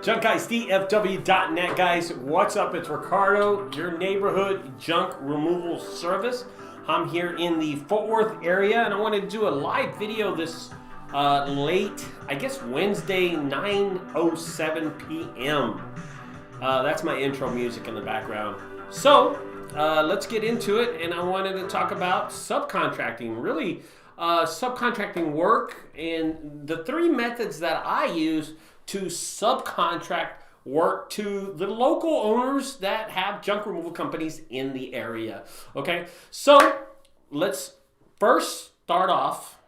junkguysdfw.net, guys. What's up? It's Ricardo, your neighborhood junk removal service. I'm here in the Fort Worth area, and I wanted to do a live video this late, I guess Wednesday, 9:07 p.m. That's my intro music in the background. So let's get into it, and I wanted to talk about subcontracting, really subcontracting work, and the three methods that I use to subcontract work to the local owners that have junk removal companies in the area. Okay, so let's first start off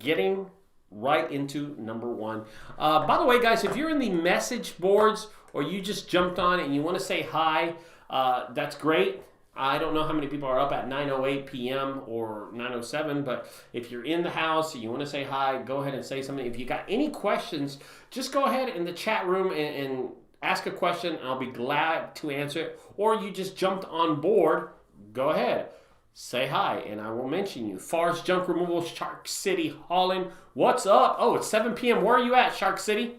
getting right into number one. By the way, guys, if you're in the message boards or you just jumped on and you want to say hi, that's great. I don't know how many people are up at 9:08 p.m. or 9:07, but if you're in the house and you want to say hi, go ahead and say something. If you got any questions, just go ahead in the chat room and ask a question, and I'll be glad to answer it. Or you just jumped on board, go ahead. Say hi, and I will mention you. Fars Junk Removal, Shark City, Holland. What's up? Oh, it's 7 p.m. Where are you at, Shark City?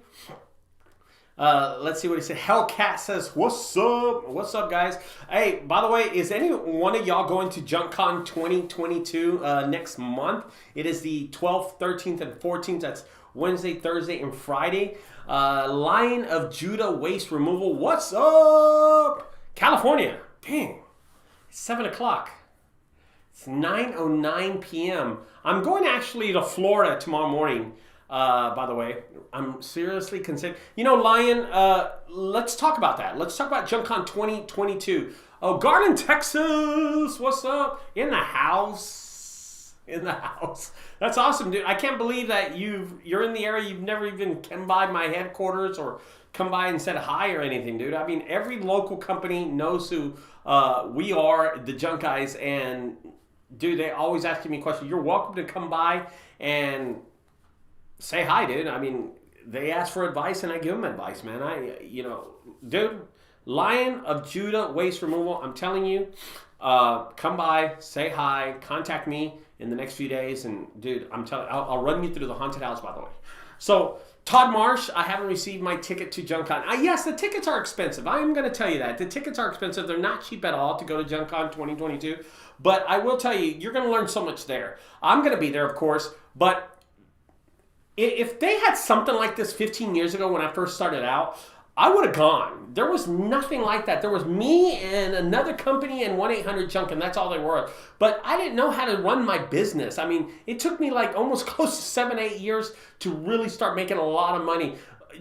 Let's see what he said. Hellcat says, what's up? What's up, guys? Hey, by the way, is any one of y'all going to JunkCon 2022 next month? It is the 12th, 13th, and 14th. That's Wednesday, Thursday, and Friday. Lion of Judah Waste Removal. What's up? California. Dang. It's 7 o'clock. It's 9:09 p.m. I'm going actually to Florida tomorrow morning. By the way, I'm seriously considering, Lion, let's talk about that. Let's talk about JunkCon 2022. Oh, Garland, Texas, what's up? In the house. That's awesome, dude. I can't believe that you're in the area. You've never even come by my headquarters or come by and said hi or anything, dude. I mean, every local company knows who we are, the Junk Guys, and dude, they always asking me questions. You're welcome to come by and say hi, dude. I mean, they ask for advice and I give them advice, man. Dude, Lion of Judah Waste Removal, I'm telling you, come by, say hi, contact me in the next few days, and dude, I'll run you through the haunted house, by the way. So, Todd Marsh, I haven't received my ticket to JunkCon. Yes, the tickets are expensive. I am going to tell you that. The tickets are expensive. They're not cheap at all to go to JunkCon 2022. But I will tell you, you're going to learn so much there. I'm going to be there, of course, but if they had something like this 15 years ago when I first started out, I would have gone. There was nothing like that. There was me and another company and 1-800-JUNK, and that's all they were. But I didn't know how to run my business. I mean, it took me like almost close to 7-8 years to really start making a lot of money.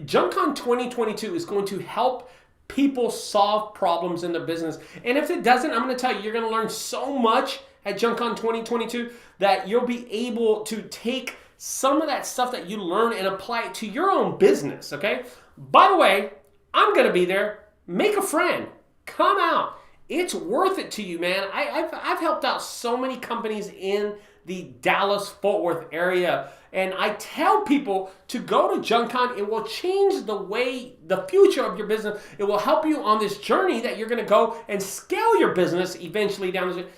JunkCon 2022 is going to help people solve problems in their business. And if it doesn't, I'm going to tell you, you're going to learn so much at JunkCon 2022 that you'll be able to take some of that stuff that you learn and apply it to your own business, okay? By the way, I'm going to be there. Make a friend. Come out. It's worth it to you, man. I've helped out so many companies in the Dallas-Fort Worth area, and I tell people to go to JunkCon. It will change the future of your business. It will help you on this journey that you're going to go and scale your business eventually down the street.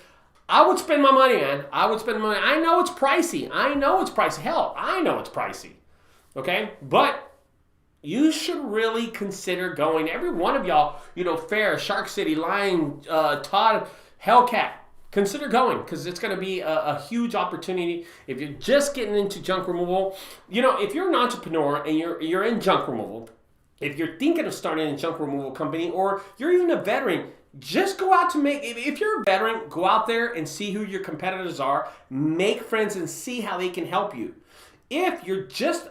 I would spend my money, man. I would spend money. I know it's pricey. Hell, I know it's pricey. Okay? But you should really consider going. Every one of y'all, Fair, Shark City, Lion, Todd, Hellcat, consider going, because it's going to be a huge opportunity. If you're just getting into junk removal, if you're an entrepreneur and you're in junk removal, if you're thinking of starting a junk removal company, or you're even a veteran, just go out if you're a veteran, go out there and see who your competitors are, make friends, and see how they can help you. If you're just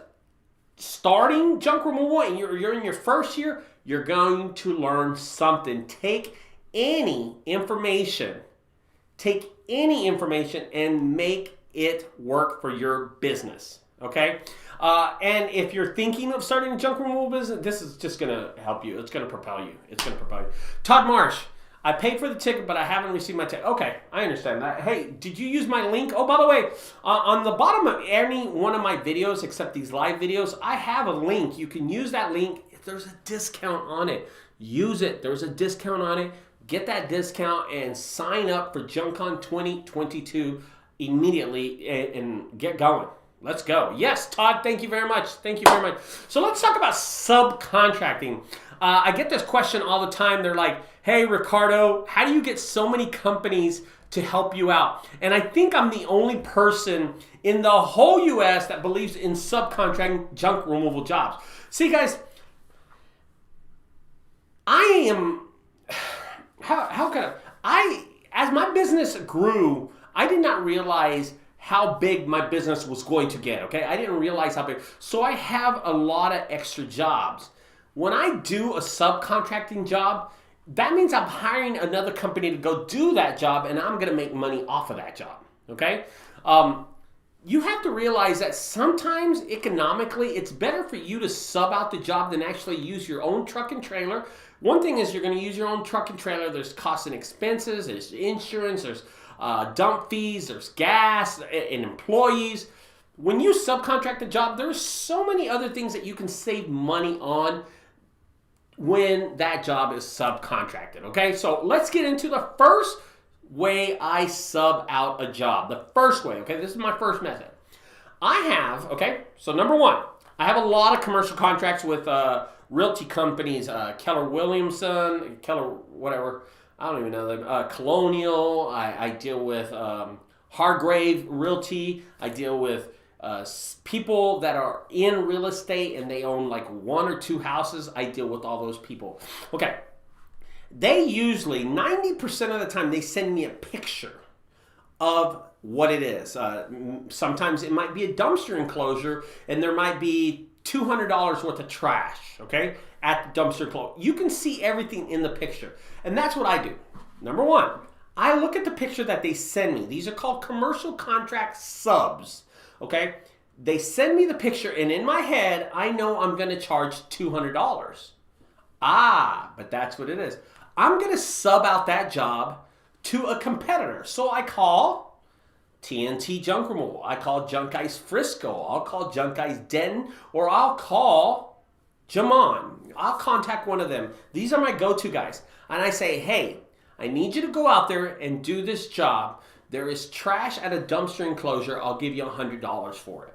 starting junk removal and you're in your first year, you're going to learn something. Take any information and make it work for your business, okay? And if you're thinking of starting a junk removal business, this is just going to help you. It's going to propel you. Todd Marsh, I paid for the ticket, but I haven't received my ticket. Okay, I understand that. Hey, did you use my link? Oh, by the way, on the bottom of any one of my videos, except these live videos, I have a link. You can use that link. If there's a discount on it, use it. There's a discount on it. Get that discount and sign up for JunkCon 2022 immediately and get going. Let's go. Yes, Todd, thank you very much. Thank you very much. So let's talk about subcontracting. I get this question all the time. They're like, hey, Ricardo, how do you get so many companies to help you out? And I think I'm the only person in the whole U.S. that believes in subcontracting junk removal jobs. See, guys, I am, how can as my business grew, I did not realize how big my business was going to get, okay? I didn't realize how big. So I have a lot of extra jobs. When I do a subcontracting job, that means I'm hiring another company to go do that job, and I'm gonna make money off of that job, okay? You have to realize that sometimes economically, it's better for you to sub out the job than actually use your own truck and trailer. One thing is you're gonna use your own truck and trailer. There's costs and expenses, there's insurance, there's dump fees, there's gas and employees. When you subcontract a job, there's so many other things that you can save money on when that job is subcontracted, okay? So let's get into the first way I sub out a job. The first way, okay? This is my first method. I have, okay, so number one, I have a lot of commercial contracts with realty companies, Keller Williamson, Keller whatever, I don't even know them. Colonial. I deal with Hargrave Realty. I deal with people that are in real estate and they own like 1 or 2 houses. I deal with all those people. Okay. They usually, 90% of the time, they send me a picture of what it is. Sometimes it might be a dumpster enclosure and there might be $200 worth of trash, okay, at the dumpster enclosure. You can see everything in the picture. And that's what I do. Number one, I look at the picture that they send me. These are called commercial contract subs, okay? They send me the picture, and in my head, I know I'm going to charge $200. But that's what it is. I'm going to sub out that job to a competitor. So I call TNT Junk Removal. I call JunkGuys Frisco. I'll call JunkGuys Denton, or I'll call Jamon. I'll contact one of them. These are my go-to guys. And I say, hey, I need you to go out there and do this job. There is trash at a dumpster enclosure. I'll give you $100 for it.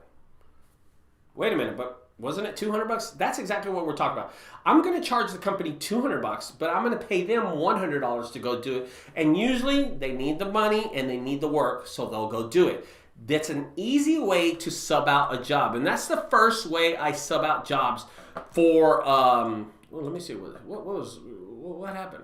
Wait a minute, but wasn't it $200? That's exactly what we're talking about. I'm going to charge the company $200, but I'm going to pay them $100 to go do it. And usually they need the money and they need the work, so they'll go do it. That's an easy way to sub out a job. And that's the first way I sub out jobs for, well, let me see, what happened?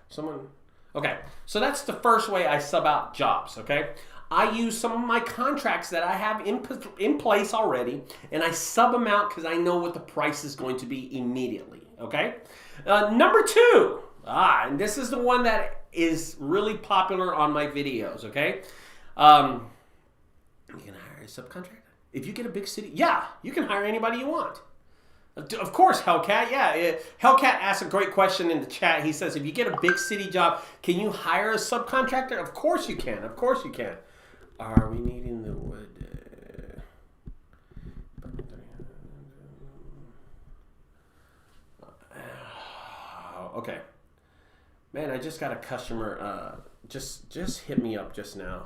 Someone, okay. So that's the first way I sub out jobs, okay? I use some of my contracts that I have in place already, and I sub them out because I know what the price is going to be immediately, okay? Number two, and this is the one that is really popular on my videos, okay? You can hire a subcontractor. If you get a big city, yeah, you can hire anybody you want. Of course, Hellcat, yeah. Hellcat asked a great question in the chat. He says, if you get a big city job, can you hire a subcontractor? Of course you can. Of course you can. Are we needing the wood? Okay. Man, I just got a customer. Just hit me up just now.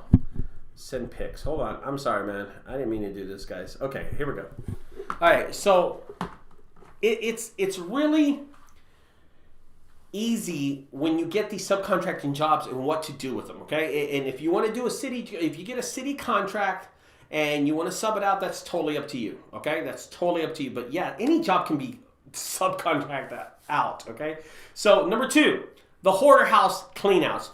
Send pics. Hold on. I'm sorry, man. I didn't mean to do this, guys. Okay, here we go. All right, so it's really easy when you get these subcontracting jobs and what to do with them, okay? And if you want to do if you get a city contract and you want to sub it out, that's totally up to you, okay? That's totally up to you. But yeah, any job can be subcontracted out, okay? So number two, the hoarder house cleanouts.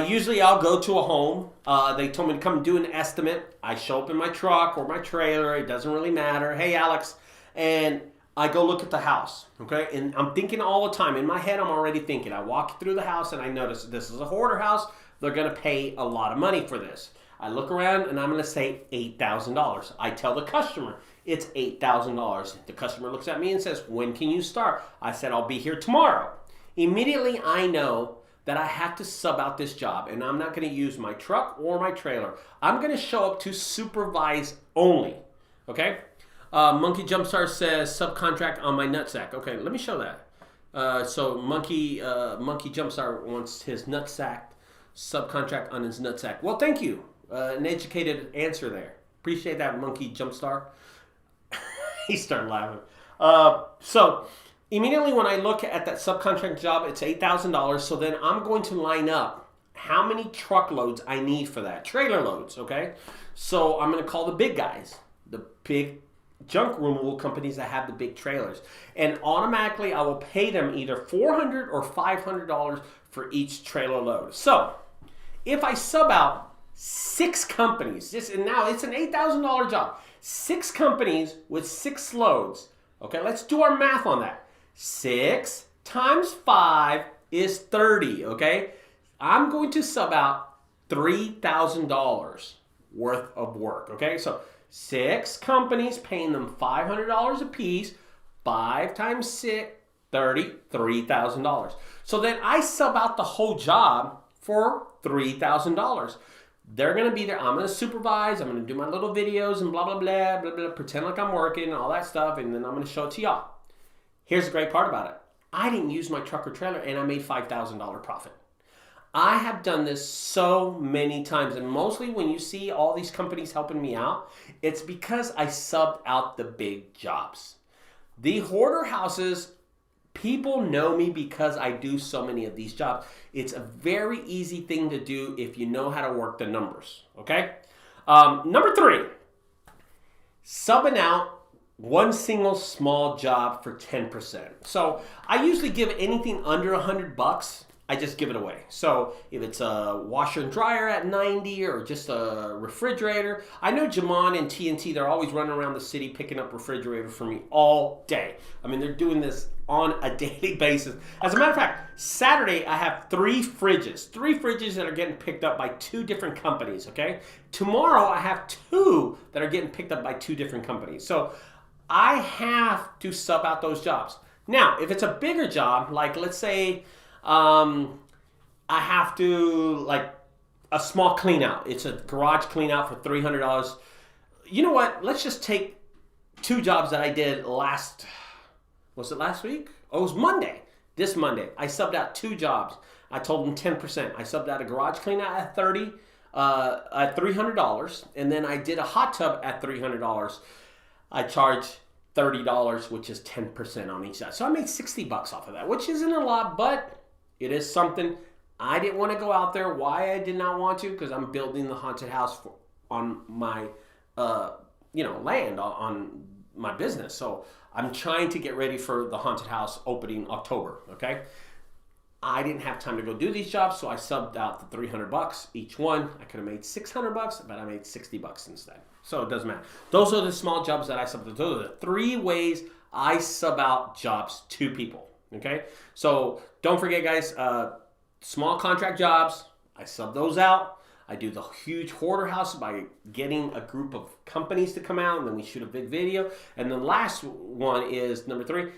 Usually I'll go to a home. They told me to come do an estimate. I show up in my truck or my trailer. It doesn't really matter. Hey, Alex. And I go look at the house, okay? And I'm thinking all the time. In my head, I'm already thinking. I walk through the house and I notice this is a hoarder house. They're going to pay a lot of money for this. I look around and I'm going to say $8,000. I tell the customer it's $8,000. The customer looks at me and says, when can you start? I said, I'll be here tomorrow. Immediately, I know that I have to sub out this job, and I'm not going to use my truck or my trailer. I'm going to show up to supervise only, okay? Monkey Jumpstart says subcontract on my nutsack. Okay, let me show that. So Monkey Jumpstart wants his nutsack, subcontract on his nutsack. Well, thank you. An educated answer there. Appreciate that, Monkey Jumpstar. He started laughing. So immediately when I look at that subcontract job, it's $8,000. So then I'm going to line up how many truckloads I need for that. Trailer loads, okay? So I'm going to call the big guys, the big junk removal companies that have the big trailers. And automatically I will pay them either $400 or $500 for each trailer load. So if I sub out 6 companies, and now it's an $8,000 job, 6 companies with 6 loads. Okay, let's do our math on that. 6 times 5 is 30, okay? I'm going to sub out $3,000 worth of work, okay? So 6 companies paying them $500 a piece, 5 times 6, 30, $3,000. So then I sub out the whole job for $3,000. They're going to be there. I'm going to supervise. I'm going to do my little videos and blah, blah, blah, blah, blah, pretend like I'm working and all that stuff, and then I'm going to show it to y'all. Here's the great part about it. I didn't use my truck or trailer, and I made $5,000 profit. I have done this so many times, and mostly when you see all these companies helping me out, it's because I subbed out the big jobs. The hoarder houses, people know me because I do so many of these jobs. It's a very easy thing to do if you know how to work the numbers, okay? Number 3, subbing out one single small job for 10%. So I usually give anything under $100, I just give it away. So if it's a washer and dryer at 90 or just a refrigerator, I know Jamon and TNT, they're always running around the city picking up refrigerators for me all day. I mean, they're doing this on a daily basis. As a matter of fact, Saturday I have 3 fridges that are getting picked up by 2 different companies, okay? Tomorrow I have 2 that are getting picked up by 2 different companies. So I have to sub out those jobs. Now, if it's a bigger job, like let's say I have to, like, a small clean out. It's a garage clean out for $300. You know what? Let's just take 2 jobs that I did was it last week? Oh, it was Monday. This Monday. I subbed out 2 jobs. I told them 10%. I subbed out a garage clean out at $300, and then I did a hot tub at $300. I charged $30, which is 10% on each side. So I made $60 off of that, which isn't a lot, but it is something. I didn't want to go out there. Why I did not want to? Because I'm building the haunted house on my, land, on my business. So I'm trying to get ready for the haunted house opening October, okay? I didn't have time to go do these jobs, so I subbed out the $300 each one. I could have made $600, but I made $60 instead. So it doesn't matter. Those are the small jobs that I subbed. Those are the 3 ways I sub out jobs to people. Okay? So don't forget, guys, small contract jobs, I sub those out. I do the huge hoarder house by getting a group of companies to come out, and then we shoot a big video. And the last one is number 3,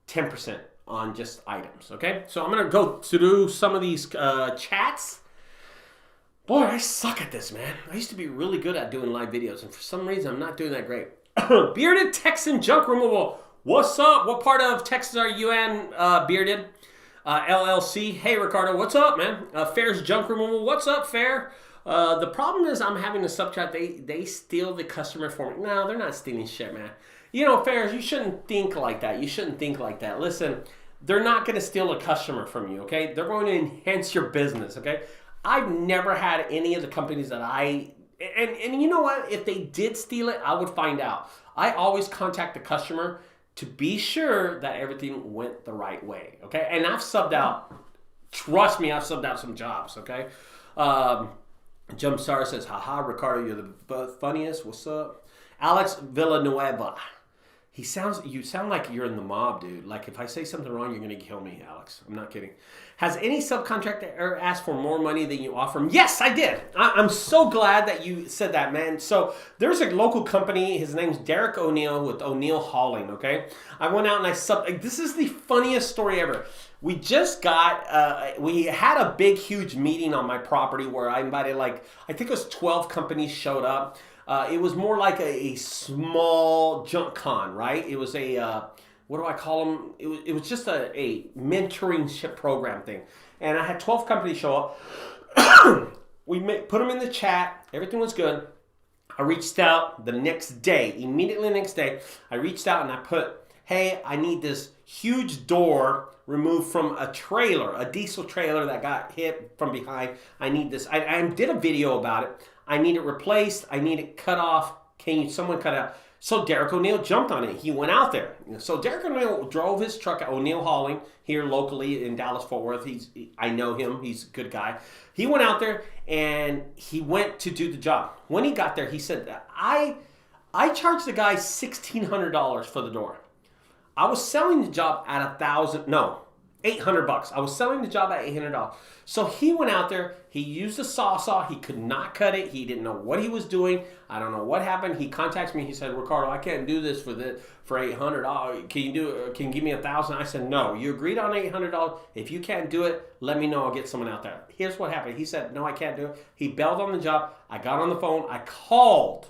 10% on just items. Okay? So I'm going to go through some of these chats. Boy, I suck at this, man. I used to be really good at doing live videos, and for some reason, I'm not doing that great. Bearded Texan Junk Removal. What's up? What part of Texas are you in, Bearded? LLC. Hey, Ricardo. What's up, man? Fair's Junk Removal. What's up, Fair? The problem is I'm having to subcontract. They steal the customer for me. No, they're not stealing shit, man. You know, Fairs, you shouldn't think like that. You shouldn't think like that. Listen, they're not going to steal a customer from you, okay? They're going to enhance your business, okay? I've never had any of the companies that and you know what? If they did steal it, I would find out. I always contact the customer to be sure that everything went the right way, okay? And I've subbed out, trust me, I've subbed out some jobs, okay? Jumpstar says, haha, Ricardo, you're the funniest. What's up? Alex Villanueva. You sound like you're in the mob, dude. Like, if I say something wrong, you're going to kill me, Alex. I'm not kidding. Has any subcontractor ever asked for more money than you offer them? Yes, I did. I'm so glad that you said that, man. So there's a local company. His name's Derek O'Neill with O'Neill Hauling, okay? I went out and I this is the funniest story ever. We just we had a big, huge meeting on my property where I invited, I think it was 12 companies showed up. It was more like a small junk con, right? It was what do I call them? It was just a mentoring program thing. And I had 12 companies show up. We put them in the chat. Everything was good. I reached out the next day, immediately the next day, I reached out and I put, hey, I need this huge door removed from a trailer, a diesel trailer that got hit from behind. I need this. I did a video about it. I need it replaced. I need it cut off. Can someone cut it out? So Derek O'Neill jumped on it. He went out there. So Derek O'Neill drove his truck at O'Neill Hauling here locally in Dallas-Fort Worth. I know him. He's a good guy. He went out there and he went to do the job. When he got there, he said, I charged the guy $1,600 for the door. I was selling the job at $800. I was selling the job at $800. So he went out there, he used a saw, he could not cut it, he didn't know what he was doing. I don't know what happened. He contacts me, he said, Ricardo, I can't do this for $800. Can you give me $1,000? I said, no, you agreed on $800. If you can't do it, let me know, I'll get someone out there. Here's what happened. He said, no, I can't do it. He bailed on the job. I got on the phone, I called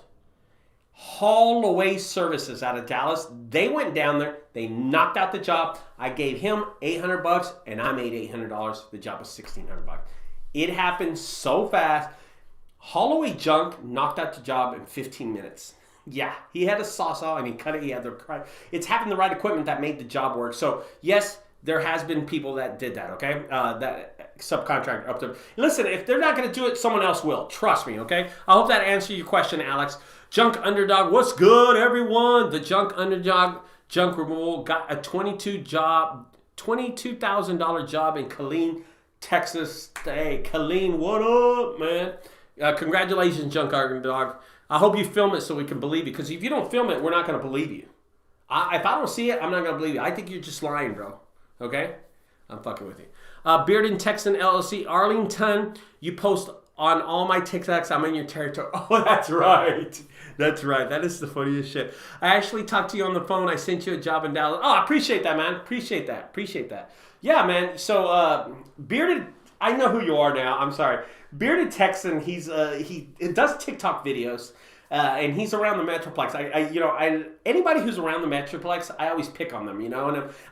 Haul Away Services out of Dallas. They went down there. They knocked out the job. I gave him $800 and I made $800. The job was $1,600. It happened so fast. Haul Away Junk knocked out the job in 15 minutes. Yeah, he had a saw and he cut it. He had it's having the right equipment that made the job work. So yes, there has been people that did that, okay? That subcontractor up there. Listen, if they're not going to do it, someone else will. Trust me, okay? I hope that answered your question, Alex. Junk Underdog, what's good, everyone? The Junk Underdog Junk Removal got a $22,000 job in Killeen, Texas. Hey, Killeen, what up, man? Congratulations, Junk Underdog. I hope you film it so we can believe you, because if you don't film it, we're not going to believe you. If I don't see it, I'm not going to believe you. I think you're just lying, bro. Okay? I'm fucking with you. Bearded Texan LLC, Arlington, you post on all my TikToks, I'm in your territory. Oh, that's right. That's right. That is the funniest shit. I actually talked to you on the phone. I sent you a job in Dallas. Oh, I appreciate that, man. Appreciate that. Yeah, man. So, Bearded, I know who you are now. I'm sorry. Bearded Texan, he does TikTok videos. And he's around the Metroplex. Anybody who's around the Metroplex, I always pick on them, and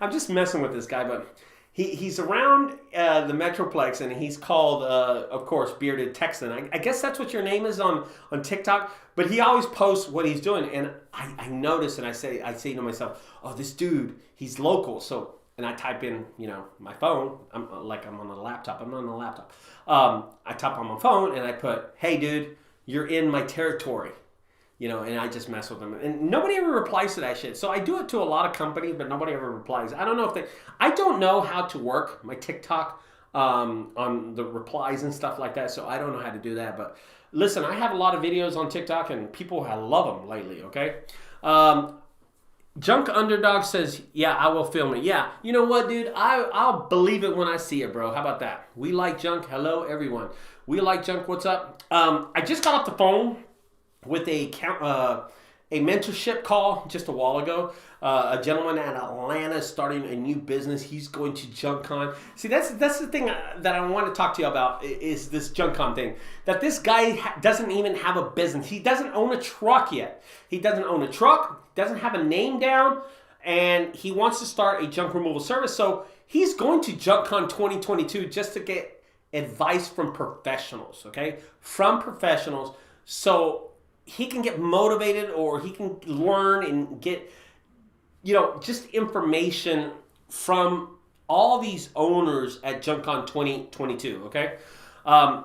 I'm just messing with this guy, but he's around the Metroplex, and he's called, of course, Bearded Texan. I guess that's what your name is on TikTok, but he always posts what he's doing, and I notice, and I say to myself, oh, this dude, he's local, so, and I type in, my phone, I'm on a laptop, I'm on a laptop. I type on my phone, and I put, hey, dude, you're in my territory. And I just mess with them. And nobody ever replies to that shit. So I do it to a lot of companies, but nobody ever replies. I don't know I don't know how to work my TikTok on the replies and stuff like that. So I don't know how to do that. But listen, I have a lot of videos on TikTok and people love them lately, okay? Junk Underdog says, yeah, I will film it. Yeah, you know what, dude? I'll believe it when I see it, bro. How about that? We like junk. Hello, everyone. We like junk. What's up? I just got off the phone with a mentorship call just a while ago. A gentleman at Atlanta is starting a new business. He's going to JunkCon. See, that's the thing that I want to talk to you about is this JunkCon thing. That this guy doesn't even have a business. He doesn't own a truck yet. He doesn't own a truck, doesn't have a name down, and he wants to start a junk removal service. So he's going to JunkCon 2022 just to get advice from professionals, okay? From professionals. So he can get motivated, or he can learn and get, just information from all these owners at JunkCon 2022, okay? I'm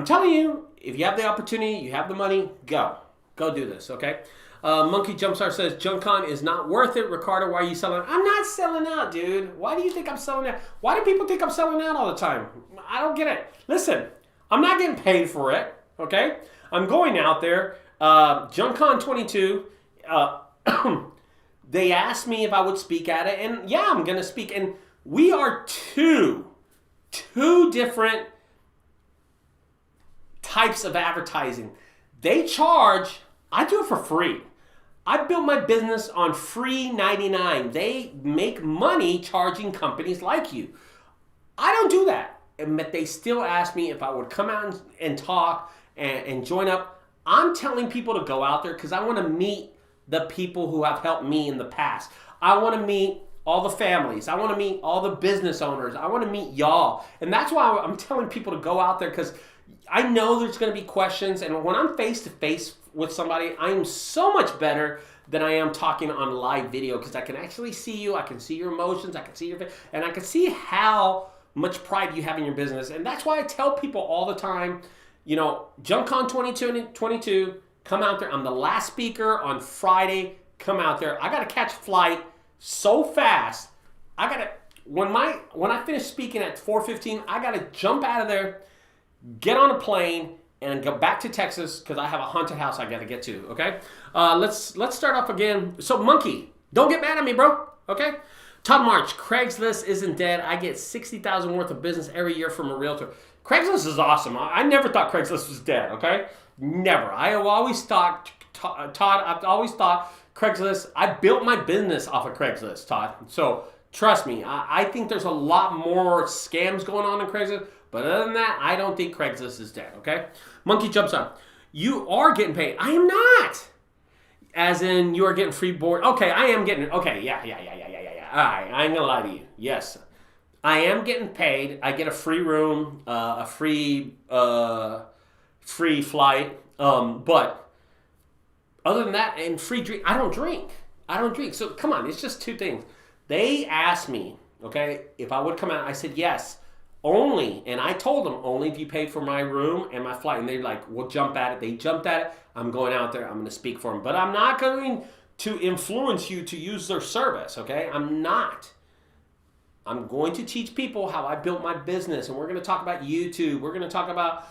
telling you, if you have the opportunity, you have the money, go do this, okay? Monkey Jumpstar says, JunkCon is not worth it. Ricardo, why are you selling out? I'm not selling out, dude. Why do you think I'm selling out? Why do people think I'm selling out all the time? I don't get it. Listen, I'm not getting paid for it, okay? I'm going out there. JunkCon 22, they asked me if I would speak at it, and yeah, I'm going to speak. And we are two different types of advertising. They charge, I do it for free. I built my business on free 99. They make money charging companies like you. I don't do that. But they still ask me if I would come out and talk and join up. I'm telling people to go out there because I want to meet the people who have helped me in the past. I want to meet all the families. I want to meet all the business owners. I want to meet y'all. And that's why I'm telling people to go out there, because I know there's going to be questions. And when I'm face to face with somebody, I am so much better than I am talking on live video because I can actually see you, I can see your emotions, I can see your face, and I can see how much pride you have in your business. And that's why I tell people all the time, you know, JunkCon 2022, come out there. I'm the last speaker on Friday. Come out there. I got to catch a flight so fast. I got to, when I finish speaking at 4:15, I got to jump out of there, get on a plane, and go back to Texas because I have a haunted house I got to get to, okay? Let's start off again. So, Monkey, don't get mad at me, bro, okay? Todd March, Craigslist isn't dead. I get $60,000 worth of business every year from a realtor. Craigslist is awesome. I never thought Craigslist was dead, okay? Never. I have always thought, Todd, I've always thought Craigslist, I built my business off of Craigslist, Todd. So, trust me, I think there's a lot more scams going on in Craigslist. But other than that, I don't think Craigslist is dead, okay? Monkey jumps on. You are getting paid. I am not. As in, you are getting free board. Okay, I am getting, okay, yeah. All right, I ain't gonna lie to you. Yes, I am getting paid. I get a free room, a free flight. But other than that, and free drink, I don't drink. So come on, it's just two things. They asked me, okay, if I would come out. I said yes. Only, and I told them, only if you paid for my room and my flight. And they're like, we'll jump at it. They jumped at it. I'm going out there. I'm going to speak for them. But I'm not going to influence you to use their service, okay? I'm not. I'm going to teach people how I built my business. And we're going to talk about YouTube. We're going to talk about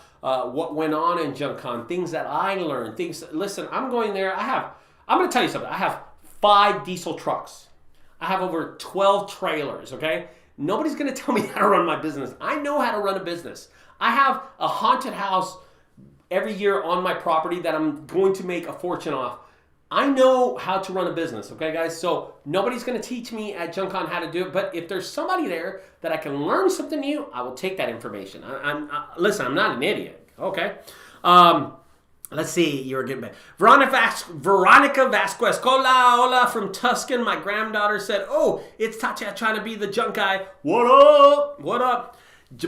what went on in JunkCon, things that I learned. Listen, I'm going there. I'm going to tell you something. I have 5 diesel trucks. I have over 12 trailers, okay? Nobody's going to tell me how to run my business. I know how to run a business. I have a haunted house every year on my property that I'm going to make a fortune off. I know how to run a business, okay, guys? So nobody's going to teach me at JunkCon how to do it. But if there's somebody there that I can learn something new, I will take that information. Listen, I'm not an idiot, okay? Let's see, you're getting back. Veronica Vasquez. Hola from Tuscan. My granddaughter said, oh, it's Tatya trying to be the junk guy. What up?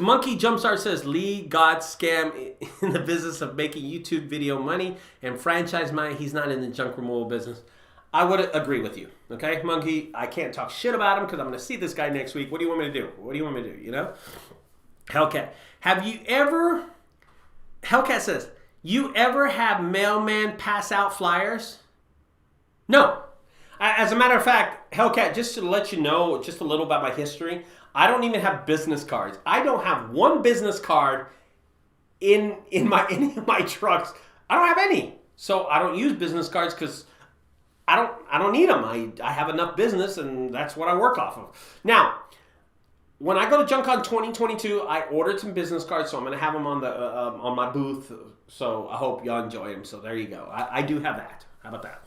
Monkey Jumpstart says, Lee God scam in the business of making YouTube video money and franchise money. He's not in the junk removal business. I would agree with you. Okay, Monkey, I can't talk shit about him because I'm going to see this guy next week. What do you want me to do? You know? Hellcat. Hellcat says, you ever have mailman pass out flyers? No. As a matter of fact, Hellcat, just to let you know just a little about my history, I don't even have business cards. I don't have one business card in any of my trucks. I don't have any. So I don't use business cards because I don't need them. I have enough business and that's what I work off of. Now, when I go to JunkCon 2022, I ordered some business cards, so I'm going to have them on my booth. So I hope y'all enjoy them. So there you go. I do have that. How about that?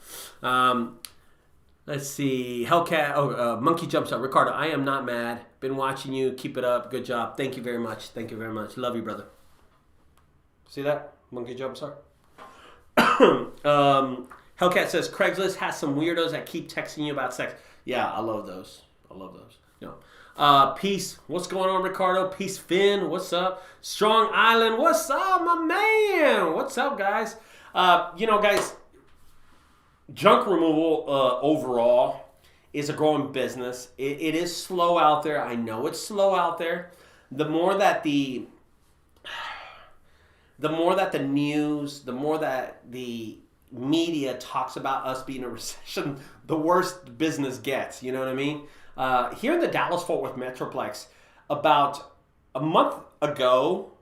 Let's see. Hellcat. Monkey jumps up. Ricardo, I am not mad. Been watching you. Keep it up. Good job. Thank you very much. Love you, brother. See that? Monkey jumps up. Hellcat says Craigslist has some weirdos that keep texting you about sex. Yeah, I love those. You know. Peace. What's going on, Ricardo? Peace, Finn. What's up? Strong Island. What's up, my man? What's up, guys? You know, guys, junk removal overall is a growing business. It is slow out there. I know it's slow out there. The more that the news, the more that the media talks about us being in a recession, the worse business gets. You know what I mean? Here in the Dallas-Fort Worth Metroplex, about a month ago,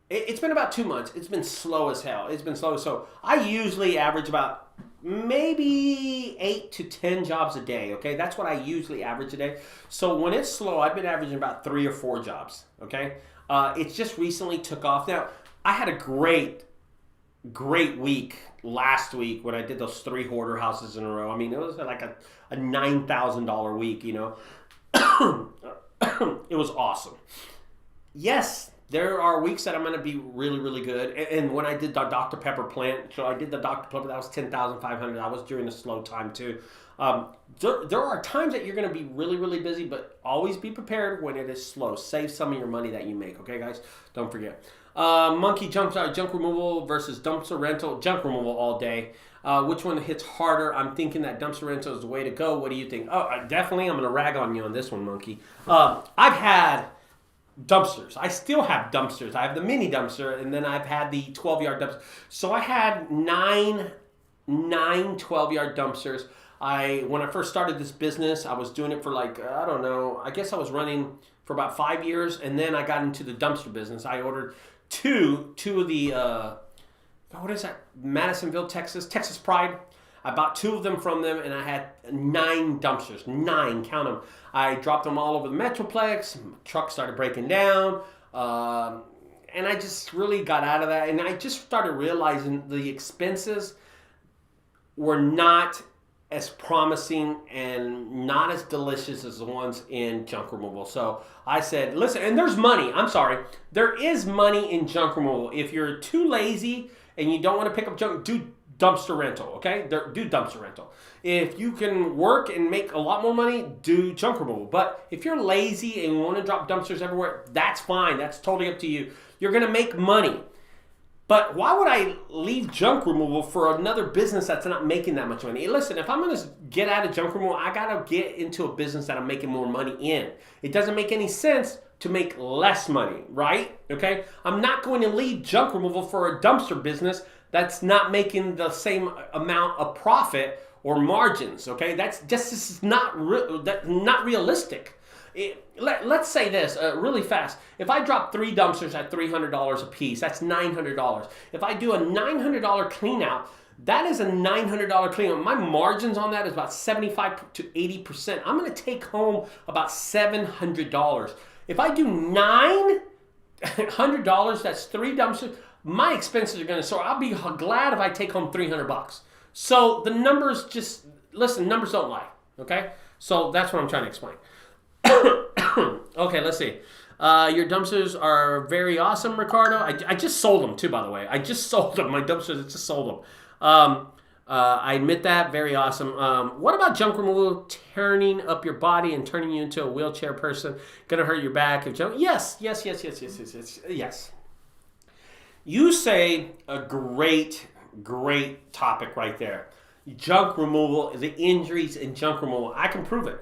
it's been about 2 months. It's been slow as hell. So I usually average about maybe 8 to 10 jobs a day, okay? That's what I usually average a day. So when it's slow, I've been averaging about 3 or 4 jobs, okay? It's just recently took off. Now, I had a great week last week when I did those 3 hoarder houses in a row. I mean, it was like a $9,000 week, you know. It was awesome. Yes, there are weeks that I'm going to be really, really good. And when I did the Dr. Pepper plant, so I did the Dr. Pepper, that was $10,500. That was during a slow time too. There are times that you're going to be really, really busy, but always be prepared when it is slow. Save some of your money that you make, okay, guys? Don't forget. Monkey junk removal versus dumpster rental. Junk removal all day. Which one hits harder? I'm thinking that dumpster rental is the way to go. What do you think? Oh, definitely. I'm going to rag on you on this one, Monkey. I've had dumpsters. I still have dumpsters. I have the mini dumpster, and then I've had the 12-yard dumpster. So I had nine 12-yard dumpsters. When I first started this business, I was doing it for like, I don't know, I guess I was running for about 5 years, and then I got into the dumpster business. I ordered two of the, what is that, Madisonville, Texas Pride. I bought 2 of them from them, and I had 9 dumpsters. 9, count them. I dropped them all over the Metroplex. Truck started breaking down, and I just really got out of that. And I just started realizing the expenses were not as promising and not as delicious as the ones in junk removal. So I said, listen, and there's money. I'm sorry. There is money in junk removal. If you're too lazy and you don't want to pick up junk, do dumpster rental, okay? Do dumpster rental. If you can work and make a lot more money, do junk removal. But if you're lazy and you want to drop dumpsters everywhere, that's fine. That's totally up to you. You're going to make money. But why would I leave junk removal for another business that's not making that much money? Listen, if I'm going to get out of junk removal, I got to get into a business that I'm making more money in. It doesn't make any sense to make less money, right? Okay? I'm not going to leave junk removal for a dumpster business that's not making the same amount of profit or margins, okay? That's just this is not realistic. Let's say this really fast. If I drop 3 dumpsters at $300 a piece, that's $900. If I do a $900 clean out, that is a $900 clean out. My margins on that is about 75 to 80%. I'm going to take home about $700. If I do $900, that's 3 dumpsters, my expenses are going to soar. I'll be glad if I take home $300. So the numbers just, listen, numbers don't lie, okay? So that's what I'm trying to explain. Okay, let's see. Your dumpsters are very awesome, Ricardo. I just sold them too, by the way. I just sold them. My dumpsters, I just sold them. I admit that. Very awesome. What about junk removal turning up your body and turning you into a wheelchair person? Gonna hurt your back if junk? Yes. You say a great topic right there. Junk removal, the injuries in junk removal. I can prove it.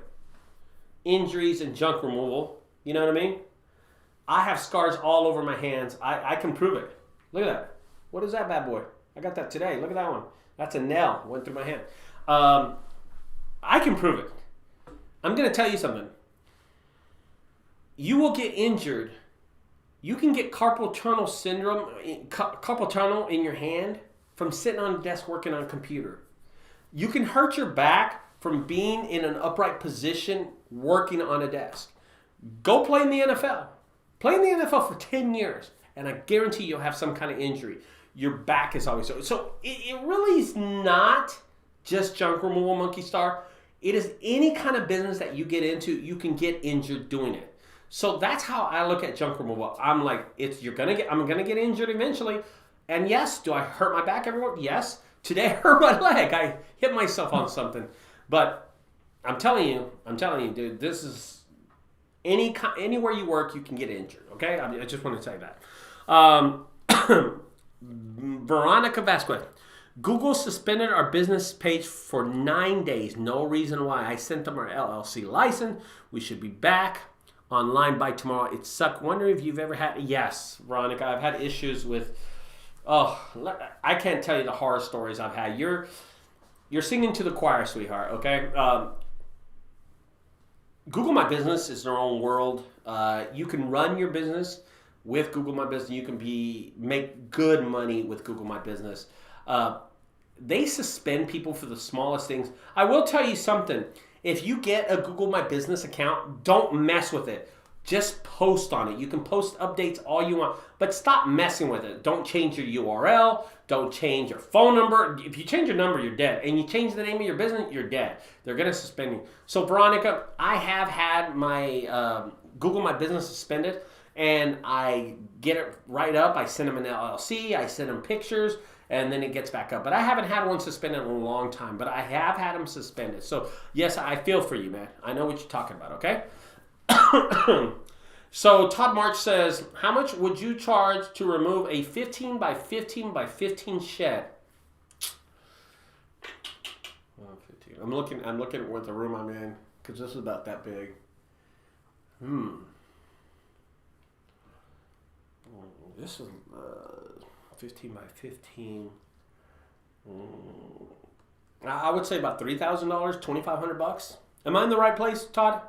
Injuries and junk removal. You know what I mean? I have scars all over my hands. I can prove it. Look at that. What is that bad boy? I got that today. Look at that one. That's a nail. Went through my hand. I can prove it. I'm going to tell you something. You will get injured. You can get carpal tunnel syndrome, carpal tunnel in your hand from sitting on a desk working on a computer. You can hurt your back from being in an upright position working on a desk. Go play in the NFL. Play in the NFL for 10 years, and I guarantee you'll have some kind of injury. Your back is always so. It really is not just junk removal, Monkey Star. It is any kind of business that you get into, you can get injured doing it. So that's how I look at junk removal. I'm like, I'm gonna get injured eventually. And yes, do I hurt my back everywhere? Yes. Today I hurt my leg. I hit myself on something. But I'm telling you, dude, this is anywhere you work, you can get injured. Okay, I just want to say that. Veronica Vasquez, Google suspended our business page for 9 days. No reason why. I sent them our LLC license. We should be back online by tomorrow. It sucked. Wondering if you've ever had. Yes, Veronica, I've had issues with. Oh, I can't tell you the horror stories I've had. You're singing to the choir, sweetheart, okay? Google My Business is their own world. You can run your business with Google My Business. You can make good money with Google My Business. They suspend people for the smallest things. I will tell you something. If you get a Google My Business account, don't mess with it. Just post on it. You can post updates all you want, but stop messing with it. Don't change your URL. Don't change your phone number. If you change your number, you're dead. And you change the name of your business, you're dead. They're going to suspend you. So, Veronica, I have had my Google My Business suspended, and I get it right up. I send them an LLC. I send them pictures, and then it gets back up. But I haven't had one suspended in a long time, but I have had them suspended. So, yes, I feel for you, man. I know what you're talking about, okay? So Todd March says, how much would you charge to remove a 15 by 15 by 15 shed? Oh, 15. I'm looking at what the room I'm in, because this is about that big. This is 15 by 15. I would say about $3,000, $2,500. Am I in the right place, Todd?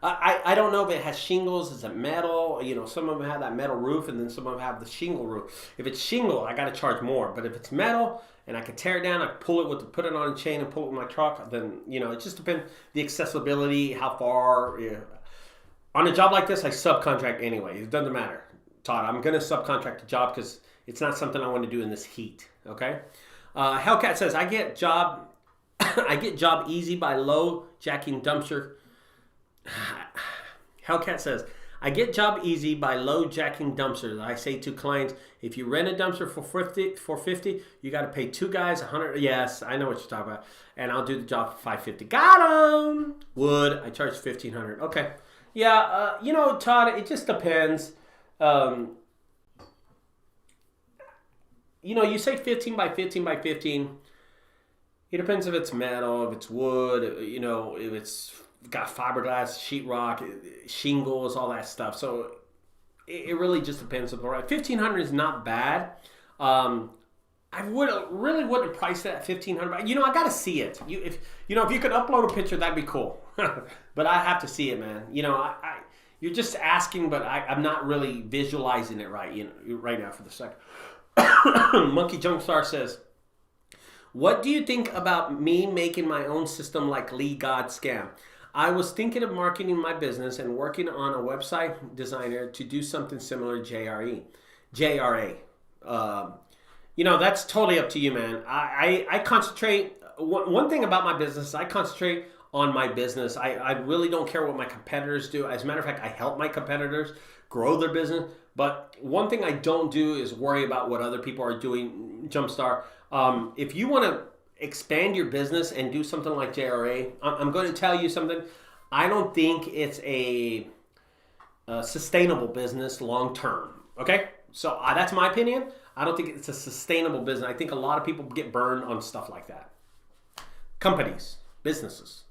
I don't know if it has shingles. Is it metal? You know, some of them have that metal roof, and then some of them have the shingle roof. If it's shingle, I got to charge more. But if it's metal and I can tear it down, I pull it put it on a chain and pull it with my truck. Then it just depends the accessibility, how far. Yeah. On a job like this, I subcontract anyway. It doesn't matter, Todd. I'm gonna subcontract the job because it's not something I want to do in this heat. Okay. Hellcat says I get job easy by low jacking dumpster. Hellcat says, I get job easy by low jacking dumpsters. I say to clients, if you rent a dumpster for $50, you got to pay two guys $100. Yes, I know what you're talking about. And I'll do the job for $550. Got him. Wood, I charge $1,500. Okay. Yeah, Todd, it just depends. You say 15 by 15 by 15. It depends if it's metal, if it's wood, if it's got fiberglass, sheetrock, shingles, all that stuff. So it really just depends. $1,500 is not bad. I really wouldn't price it at $1,500. I got to see it. If you could upload a picture, that'd be cool. But I have to see it, man. You're just asking, but I'm not really visualizing it right now for the second. Monkey Junkstar says, what do you think about me making my own system like Lee God Scam? I was thinking of marketing my business and working on a website designer to do something similar to JRA. That's totally up to you, man. I concentrate, one thing about my business, I concentrate on my business. I really don't care what my competitors do. As a matter of fact, I help my competitors grow their business. But one thing I don't do is worry about what other people are doing, Jumpstar. If you want to expand your business and do something like JRA, I'm going to tell you something. I don't think it's a sustainable business long term. Okay? So that's my opinion. I don't think it's a sustainable business. I think a lot of people get burned on stuff like that. Companies, businesses.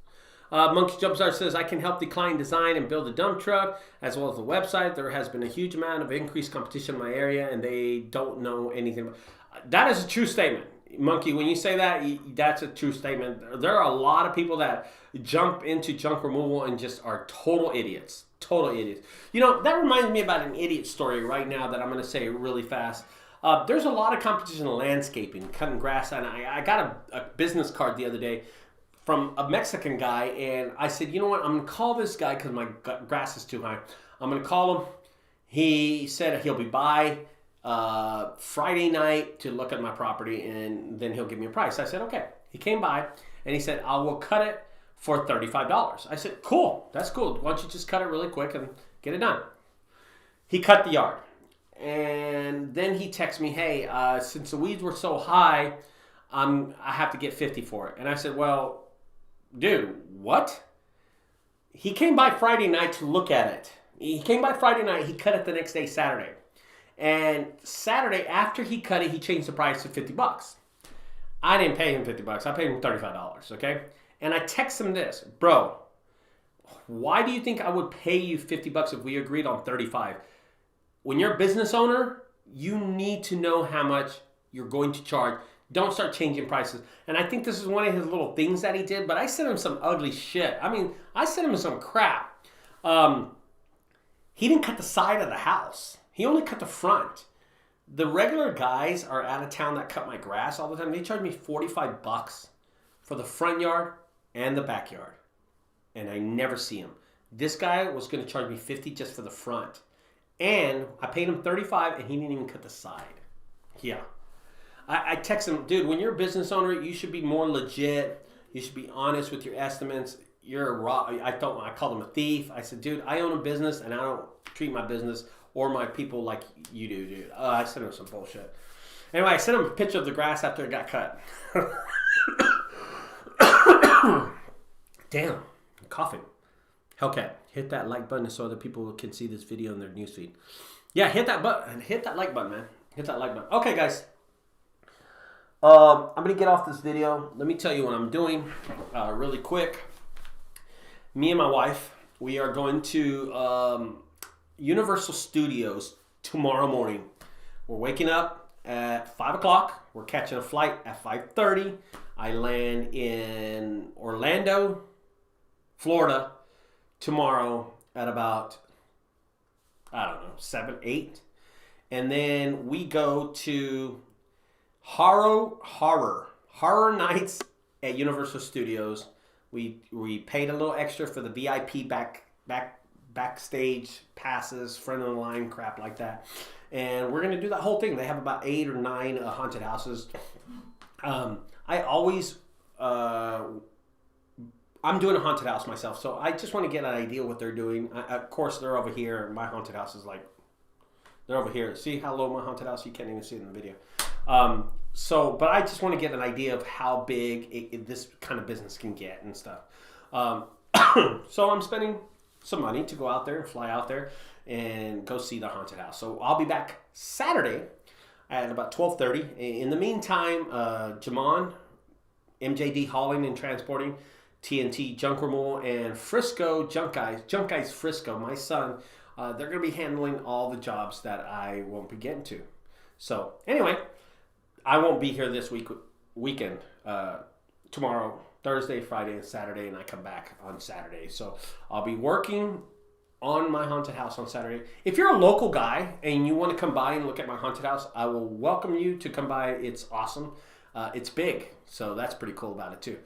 Monkey Jumpstart says, I can help the client design and build a dump truck as well as the website. There has been a huge amount of increased competition in my area and they don't know anything. That is a true statement. Monkey, when you say that, that's a true statement. There are a lot of people that jump into junk removal and just are total idiots. Total idiots. That reminds me about an idiot story right now that I'm going to say really fast. There's a lot of competition in landscaping, cutting grass. And I got a business card the other day from a Mexican guy, and I said, you know what, I'm going to call this guy because my grass is too high. I'm going to call him. He said he'll be by Friday night to look at my property, and then he'll give me a price. I said, okay. He came by, and he said, I will cut it for $35. I said, cool, that's cool. Why don't you just cut it really quick and get it done? He cut the yard, and then he texted me, hey, since the weeds were so high, I have to get $50 for it. And I said, well, dude, what? He came by Friday night to look at it. He came by Friday night. He cut it the next day, Saturday. And Saturday, after he cut it, he changed the price to $50. I didn't pay him $50. I paid him $35, okay? And I text him this. Bro, why do you think I would pay you $50 if we agreed on $35? When you're a business owner, you need to know how much you're going to charge. Don't start changing prices. And I think this is one of his little things that he did, but I sent him some ugly shit. I mean, I sent him some crap. He didn't cut the side of the house. He only cut the front. The regular guys are out of town that cut my grass all the time. They charge me $45 for the front yard and the backyard. And I never see him. This guy was going to charge me $50 just for the front. And I paid him $35 and he didn't even cut the side. Yeah. I text him, dude, when you're a business owner, you should be more legit. You should be honest with your estimates. You're a raw. I called him a thief. I said, dude, I own a business and I don't treat my business or my people like you do, dude. I sent him some bullshit. Anyway, I sent him a picture of the grass after it got cut. Damn, I'm coughing. Hellcat. Hit that like button so other people can see this video in their newsfeed. Yeah, hit that button. Hit that like button, man. Hit that like button. Okay, guys. I'm going to get off this video. Let me tell you what I'm doing really quick. Me and my wife, we are going to Universal Studios tomorrow morning. We're waking up at 5 o'clock. We're catching a flight at 5:30. I land in Orlando, Florida tomorrow at about, I don't know, 7, 8. And then we go to Horror Nights at Universal Studios. We paid a little extra for the VIP backstage passes, front of the line crap like that. And we're going to do that whole thing. They have about 8 or 9 haunted houses. I always, I'm doing a haunted house myself, so I just want to get an idea what they're doing. Of course, they're over here. My haunted house is like, they're over here. See how low my haunted house? You can't even see it in the video. But I just want to get an idea of how big this kind of business can get and stuff. So I'm spending some money to go out there and fly out there and go see the haunted house. So I'll be back Saturday at about 12:30. In the meantime, Jamon, MJD Hauling and Transporting, TNT Junk Removal, and Frisco JunkGuys Frisco, my son, they're going to be handling all the jobs that I won't be getting to. So anyway, I won't be here this weekend. Tomorrow, Thursday, Friday, and Saturday, and I come back on Saturday. So I'll be working on my haunted house on Saturday. If you're a local guy and you want to come by and look at my haunted house, I will welcome you to come by. It's awesome. It's big, so that's pretty cool about it too.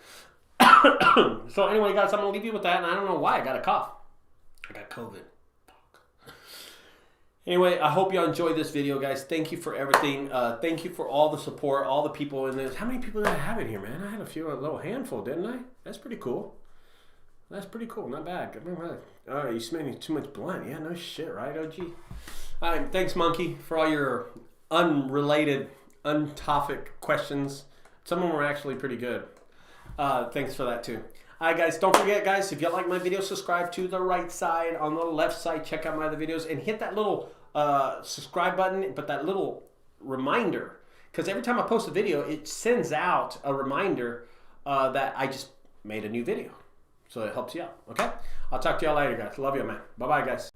So anyway, guys, I'm going to leave you with that, and I don't know why I got a cough. I got COVID. Anyway, I hope you enjoyed this video, guys. Thank you for everything. Thank you for all the support, all the people in this. How many people did I have in here, man? I had a little handful, didn't I? That's pretty cool. That's pretty cool. Not bad. Oh, you smelled me too much blunt. Yeah, no shit, right, OG? All right, thanks, Monkey, for all your unrelated, untopic questions. Some of them were actually pretty good. Thanks for that, too. All right, guys, don't forget, guys, if you like my video, subscribe to the right side. On the left side, check out my other videos. And hit that little subscribe button, but that little reminder. Because every time I post a video, it sends out a reminder that I just made a new video. So it helps you out, okay? I'll talk to y'all later, guys. Love you, man. Bye-bye, guys.